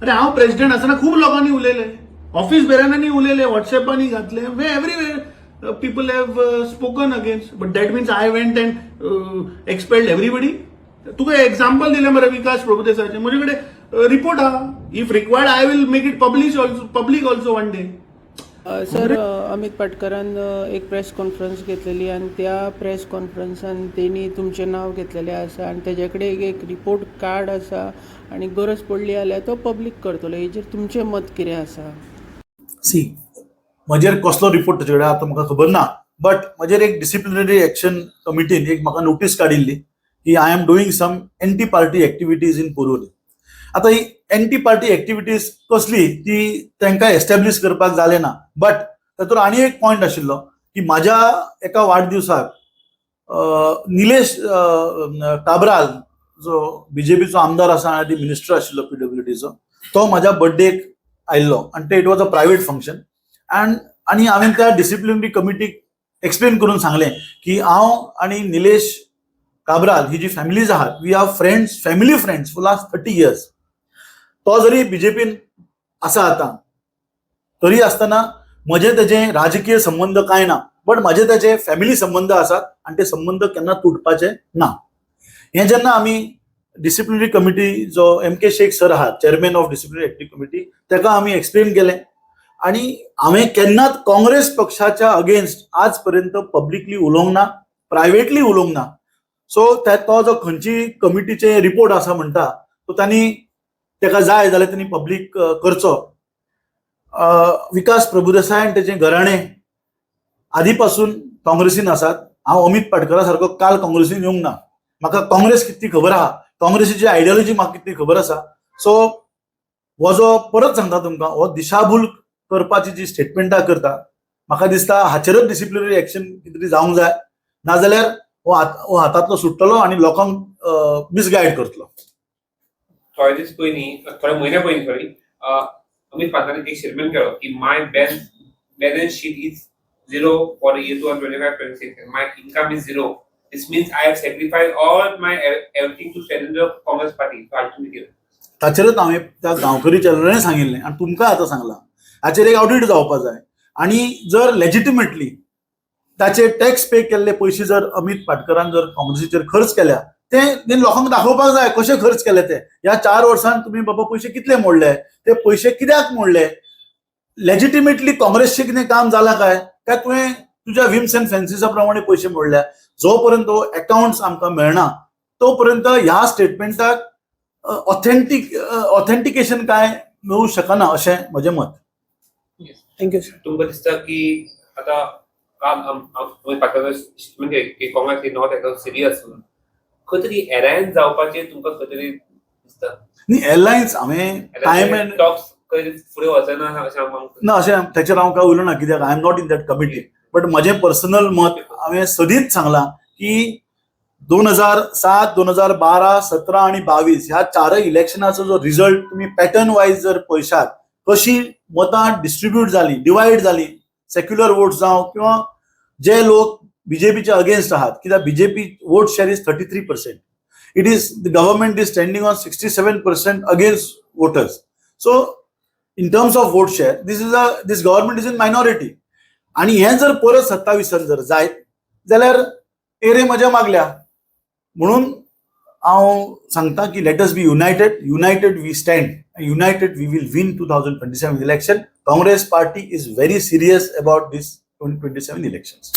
अरे हांव प्रेसिडेंट आसतना खूब लोकांनी उलयले, ऑफिस बेरांनी उलयले, व्हॉट्सएपांनी घातले, everywhere people have spoken against, but that means I went and expelled everybody. तुका एक्झाम्पल दिलें मरे विकास प्रभुदेसायचें, म्हजे कडेन रिपोर्ट आहा. If required I will make it public also one day. Sir, Amit पाटकरान एक प्रेस कॉन्फरन्स घेतलेली आणि त्या प्रेस कॉन्फरन्सान तेणी तुमचें नाव घेतलेलें आसा आणि तेजे कडेन एक रिपोर्ट कार्ड आसा आणि गरज पडली जाल्यार तो पब्लीक करतलो. हेजेर तुमचें मत कितें आसा? सी, म्हजेर कसलो रिपोर्ट ताचे कडेन आतां म्हाका खबर ना, बट म्हजेर एक डिसिप्लिनरी एक्शन कमिटीन एक म्हाका नोटीस काडिल्ली की I am doing some anti party activities in पोरुरी. आता ही एंटी पार्टी एक्टिविटीज कसली ती तांकां एस्टॅब्लिश करपाक जालें ना, बट तातूंत आनी एक पॉयंट आशिल्लो की म्हाज्या एका वाडदिवसाक निलेश काब्राल जो बीजेपीचो आमदार आसा आनी मिनिस्टर आशिल्लो पीडब्ल्यूडीचो, तो म्हाज्या बर्थडेक आयिल्लो आनी ते it was a private function. आनी हांवें त्या डिसिप्लिनरी कमिटीक एक्सप्लेन करून सांगलें की हांव आनी निलेश काब्राल ही जी फॅमिलीज आहात, we are friends, family friends for last 30 years. तो जरी बीजेपीन आसा आतां, तरी आसतना म्हजे तेजे राजकीय संबंध कांय ना, बट म्हजे तेजे फॅमिली संबंध आसात आनी ते संबंध केन्ना तुटपाचे ना. हें जेन्ना आमी डिसिप्लिनरी कमिटी जो MK शेख सर आहात, chairman of disciplinary active committee, ताका आमी एक्सप्लेन केलें आनी हांवें केन्नाच काँग्रेस पक्षाच्या अगेन्स्ट आज पर्यंत पब्लिकली उलोवंक ना, प्रायवेटली उलोवंक ना. सो तो जो खंयची कमिटीचे रिपोर्ट आसा म्हणटा तो तांणी ताका जाय जाल्यार तांणी पब्लीक करचो. विकास प्रभुदेसाय आनी तेजें घराणें आदी पासून काँग्रेसीन आसात. हांव अमित पाटकरा सारको काल काँग्रेसीन येवंक ना. म्हाका काँग्रेस कितली खबर आहा, काँग्रेसीची आयडियोलॉजी म्हाका कितली खबर आसा. सो हो जो परत सांगता तुमकां, हो दिशाभूल करपाची जी स्टेटमेंटां करता, म्हाका दिसता हाचेरच डिसिप्लिनरी एक्शन कितें तरी जावंक जाय, नाजाल्यार हो हातांतलो सुट्टलो आनी लोकांक मिसगायड करतलो. थोडे दीस पयलीं, थोडे म्हयने पयलीं सॉरी, अमित पाटकरान एक स्टेटमेंट केलो की my balance sheet is zero for year 2025-26 and my income is zero. This means I have sacrificed all my everything to strengthen the Congress party. So ultimately, ताचेरच हांवें त्या गांवकरी चॅनलांनी सांगिल्लें आनी तुमकां आतां सांगलां, हाचेर एक ऑडिट जावपा जाय. आनी जर लेजिटिमेटली ताचे टॅक्स पे केल्ले पयशे जर अमित पाटकरान जर काँग्रेसीचेर खर्च केल्या, ते लोकांक दाखोवपाक जाय कशे खर्च केले ते. ह्या 4 वर्सांत तुमी बाबा पयशे कितले मोडले, ते पयशे कित्याक मोडले, लेजिटिमेटली काँग्रेसचें कितें काम जालां काय तुवें तुज्या विम्स एंड फॅन्सीसा प्रमाणे पयशे मोडल्या. जो पर्यंत अकाउंट्स आमकां मेळना तो पर्यंत ह्या स्टेटमेंटाक ऑथेंटिकेशन काय मेळूं शकना अशें म्हजें मत. थँक्यू. तुमकां दिसता की आतां काल अमित पाटकरान म्हणजे की Congress is not at serious म्हणून खंय तरी एलायन्स जावपाचें तुमकां खंय तरी दिसता? न्ही, एलायन्स हांवें टायम एंड टॉक्स खंय फुडें वचना अशें आमकां ना, अशें ताचेर हांव काय उलोवना कित्याक I am not in that committee. But म्हजें पर्सनल मत हांवें सदींच सांगलां की 2007, 2012, 17 आनी 22 ह्या 4 इलेक्शनाचो जो रिझल्ट तुमी पॅटर्न वायज जर पळयशात, कशी मतां डिस्ट्रीब्यूट जाली, डिवायड जाली, सेक्युलर वोट्स जावं किंवा जे लोक बीजेपीचे अगेन्स्ट आहात, कित्याक BJP vote share is 33%. It is the government is standing on 67% against voters. So in terms of vote share this government is in minority. आणि हें जर परत 27 जर जायत जाल्यार एरे मजा मागल्या. म्हणून हांव सांगता की let us be united we stand, united we will win 2027 election. Congress party is very serious about this 2027 elections.